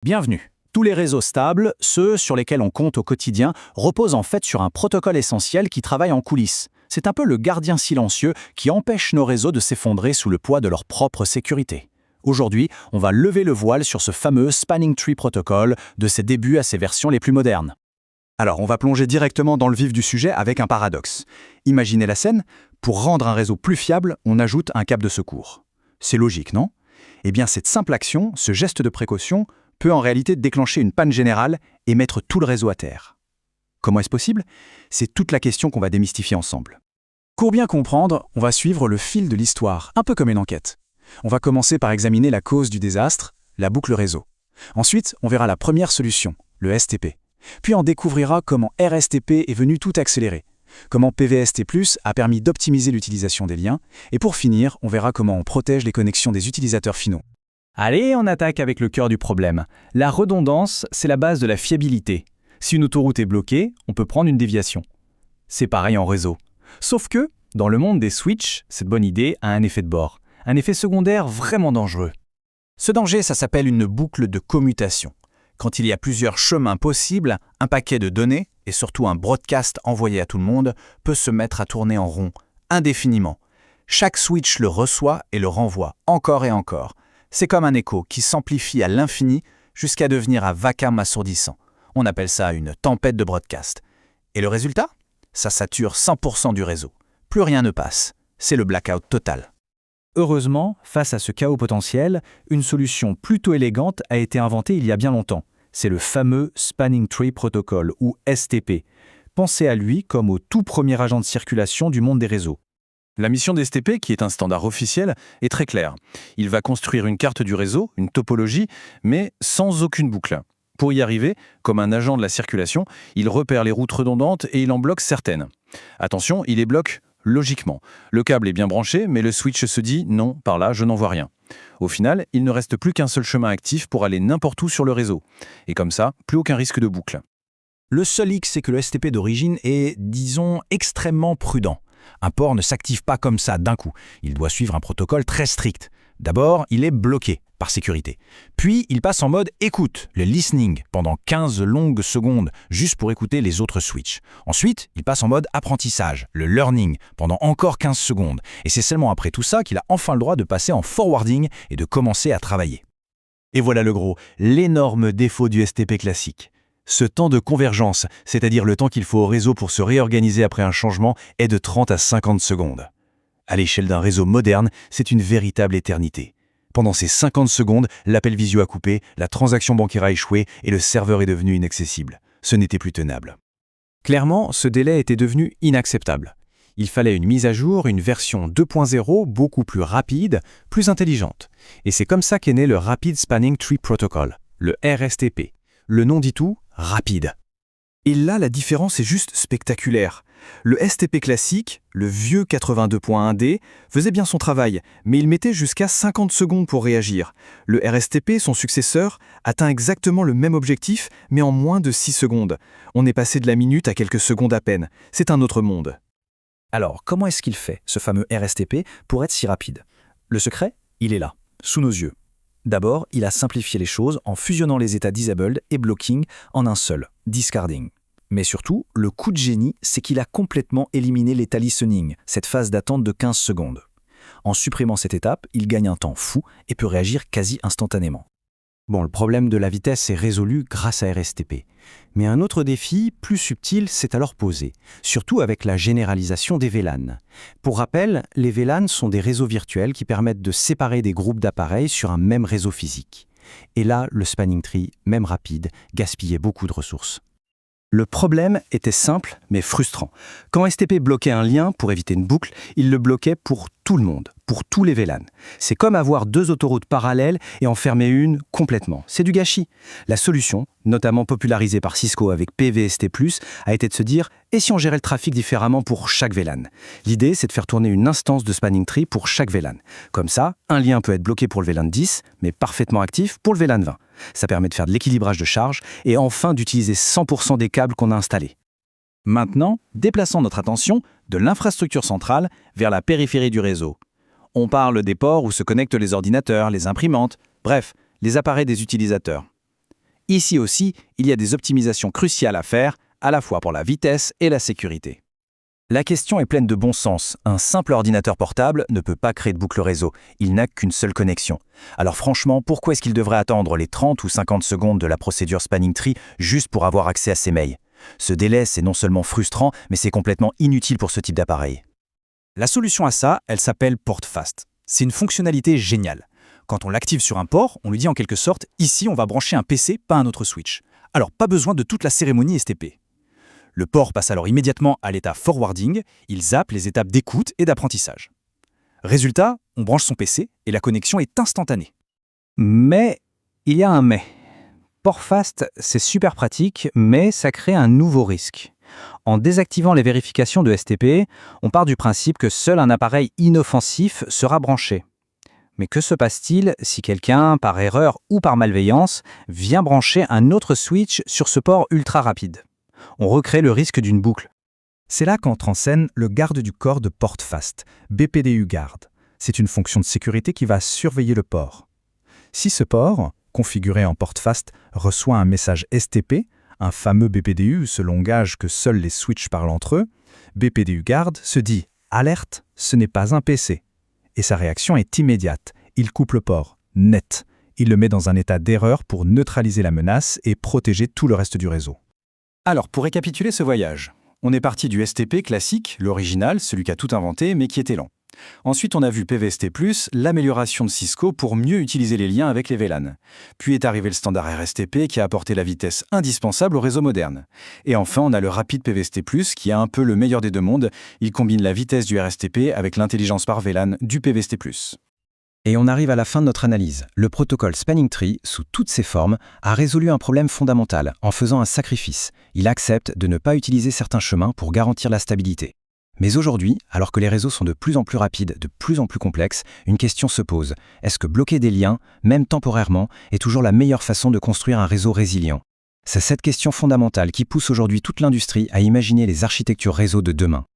Bienvenue. Tous les réseaux stables, ceux sur lesquels on compte au quotidien, reposent en fait sur un protocole essentiel qui travaille en coulisses. C'est un peu le gardien silencieux qui empêche nos réseaux de s'effondrer sous le poids de leur propre sécurité. Aujourd'hui, on va lever le voile sur ce fameux Spanning Tree Protocol, de ses débuts à ses versions les plus modernes. Alors, on va plonger directement dans le vif du sujet avec un paradoxe. Imaginez la scène, pour rendre un réseau plus fiable, on ajoute un câble de secours. C'est logique, non? Eh bien, cette simple action, ce geste de précaution, peut en réalité déclencher une panne générale et mettre tout le réseau à terre. Comment est-ce possible? C'est toute la question qu'on va démystifier ensemble. Pour bien comprendre, on va suivre le fil de l'histoire, un peu comme une enquête. On va commencer par examiner la cause du désastre, la boucle réseau. Ensuite, on verra la première solution, le STP. Puis on découvrira comment RSTP est venu tout accélérer, comment PVST+ a permis d'optimiser l'utilisation des liens, et pour finir, on verra comment on protège les connexions des utilisateurs finaux. Allez, on attaque avec le cœur du problème. La redondance, c'est la base de la fiabilité. Si une autoroute est bloquée, on peut prendre une déviation. C'est pareil en réseau. Sauf que, dans le monde des switches, cette bonne idée a un effet de bord. Un effet secondaire vraiment dangereux. Ce danger, ça s'appelle une boucle de commutation. Quand il y a plusieurs chemins possibles, un paquet de données, et surtout un broadcast envoyé à tout le monde, peut se mettre à tourner en rond, indéfiniment. Chaque switch le reçoit et le renvoie encore et encore. C'est comme un écho qui s'amplifie à l'infini jusqu'à devenir un vacarme assourdissant. On appelle ça une tempête de broadcast. Et le résultat? Ça sature 100% du réseau. Plus rien ne passe. C'est le blackout total. Heureusement, face à ce chaos potentiel, une solution plutôt élégante a été inventée il y a bien longtemps. C'est le fameux Spanning Tree Protocol, ou STP. Pensez à lui comme au tout premier agent de circulation du monde des réseaux. La mission d'STP, qui est un standard officiel, est très claire. Il va construire une carte du réseau, une topologie, mais sans aucune boucle. Pour y arriver, comme un agent de la circulation, il repère les routes redondantes et il en bloque certaines. Attention, il les bloque logiquement. Le câble est bien branché, mais le switch se dit « non, par là, je n'en vois rien ». Au final, il ne reste plus qu'un seul chemin actif pour aller n'importe où sur le réseau. Et comme ça, plus aucun risque de boucle. Le seul hic, c'est que le STP d'origine est, disons, extrêmement prudent. Un port ne s'active pas comme ça d'un coup. Il doit suivre un protocole très strict. D'abord, il est bloqué, par sécurité. Puis, il passe en mode écoute, le listening, pendant 15 longues secondes, juste pour écouter les autres switches. Ensuite, il passe en mode apprentissage, le learning, pendant encore 15 secondes. Et c'est seulement après tout ça qu'il a enfin le droit de passer en forwarding et de commencer à travailler. Et voilà le gros, l'énorme défaut du STP classique. Ce temps de convergence, c'est-à-dire le temps qu'il faut au réseau pour se réorganiser après un changement, est de 30 à 50 secondes. À l'échelle d'un réseau moderne, c'est une véritable éternité. Pendant ces 50 secondes, l'appel visio a coupé, la transaction bancaire a échoué et le serveur est devenu inaccessible. Ce n'était plus tenable. Clairement, ce délai était devenu inacceptable. Il fallait une mise à jour, une version 2.0 beaucoup plus rapide, plus intelligente. Et c'est comme ça qu'est né le Rapid Spanning Tree Protocol, le RSTP. Le nom dit tout, rapide. Et là, la différence est juste spectaculaire. Le STP classique, le vieux 82.1D, faisait bien son travail, mais il mettait jusqu'à 50 secondes pour réagir. Le RSTP, son successeur, atteint exactement le même objectif, mais en moins de 6 secondes. On est passé de la minute à quelques secondes à peine. C'est un autre monde. Alors, comment est-ce qu'il fait, ce fameux RSTP, pour être si rapide? Le secret, il est là, sous nos yeux. D'abord, il a simplifié les choses en fusionnant les états disabled et blocking en un seul, discarding. Mais surtout, le coup de génie, c'est qu'il a complètement éliminé l'état listening, cette phase d'attente de 15 secondes. En supprimant cette étape, il gagne un temps fou et peut réagir quasi instantanément. Bon, le problème de la vitesse est résolu grâce à RSTP. Mais un autre défi, plus subtil, s'est alors posé, surtout avec la généralisation des VLAN. Pour rappel, les VLAN sont des réseaux virtuels qui permettent de séparer des groupes d'appareils sur un même réseau physique. Et là, le Spanning Tree, même rapide, gaspillait beaucoup de ressources. Le problème était simple, mais frustrant. Quand STP bloquait un lien pour éviter une boucle, il le bloquait pour tout le monde, pour tous les VLAN. C'est comme avoir deux autoroutes parallèles et en fermer une complètement. C'est du gâchis. La solution, notamment popularisée par Cisco avec PVST+, a été de se dire « et si on gérait le trafic différemment pour chaque VLAN ?» L'idée, c'est de faire tourner une instance de Spanning Tree pour chaque VLAN. Comme ça, un lien peut être bloqué pour le VLAN 10, mais parfaitement actif pour le VLAN 20. Ça permet de faire de l'équilibrage de charge et enfin d'utiliser 100% des câbles qu'on a installés. Maintenant, déplaçons notre attention de l'infrastructure centrale vers la périphérie du réseau. On parle des ports où se connectent les ordinateurs, les imprimantes, bref, les appareils des utilisateurs. Ici aussi, il y a des optimisations cruciales à faire, à la fois pour la vitesse et la sécurité. La question est pleine de bon sens. Un simple ordinateur portable ne peut pas créer de boucle réseau. Il n'a qu'une seule connexion. Alors franchement, pourquoi est-ce qu'il devrait attendre les 30 ou 50 secondes de la procédure Spanning Tree juste pour avoir accès à ses mails? Ce délai, c'est non seulement frustrant, mais c'est complètement inutile pour ce type d'appareil. La solution à ça, elle s'appelle PortFast. C'est une fonctionnalité géniale. Quand on l'active sur un port, on lui dit en quelque sorte « Ici, on va brancher un PC, pas un autre switch ». Alors, pas besoin de toute la cérémonie STP. Le port passe alors immédiatement à l'état forwarding, il zappe les étapes d'écoute et d'apprentissage. Résultat, on branche son PC et la connexion est instantanée. Mais il y a un mais. PortFast, c'est super pratique, mais ça crée un nouveau risque. En désactivant les vérifications de STP, on part du principe que seul un appareil inoffensif sera branché. Mais que se passe-t-il si quelqu'un, par erreur ou par malveillance, vient brancher un autre switch sur ce port ultra rapide? On recrée le risque d'une boucle. C'est là qu'entre en scène le garde du corps de PortFast, BPDU Guard. C'est une fonction de sécurité qui va surveiller le port. Si ce port, configuré en PortFast, reçoit un message STP, un fameux BPDU, ce langage que seuls les switches parlent entre eux, BPDU Guard se dit « Alerte, ce n'est pas un PC ». Et sa réaction est immédiate. Il coupe le port, net. Il le met dans un état d'erreur pour neutraliser la menace et protéger tout le reste du réseau. Alors, pour récapituler ce voyage, on est parti du STP classique, l'original, celui qui a tout inventé, mais qui était lent. Ensuite, on a vu PVST+, l'amélioration de Cisco pour mieux utiliser les liens avec les VLAN. Puis est arrivé le standard RSTP qui a apporté la vitesse indispensable au réseau moderne. Et enfin, on a le rapide PVST+, qui a un peu le meilleur des deux mondes. Il combine la vitesse du RSTP avec l'intelligence par VLAN du PVST+. Et on arrive à la fin de notre analyse. Le protocole Spanning Tree, sous toutes ses formes, a résolu un problème fondamental en faisant un sacrifice. Il accepte de ne pas utiliser certains chemins pour garantir la stabilité. Mais aujourd'hui, alors que les réseaux sont de plus en plus rapides, de plus en plus complexes, une question se pose. Est-ce que bloquer des liens, même temporairement, est toujours la meilleure façon de construire un réseau résilient? C'est cette question fondamentale qui pousse aujourd'hui toute l'industrie à imaginer les architectures réseau de demain.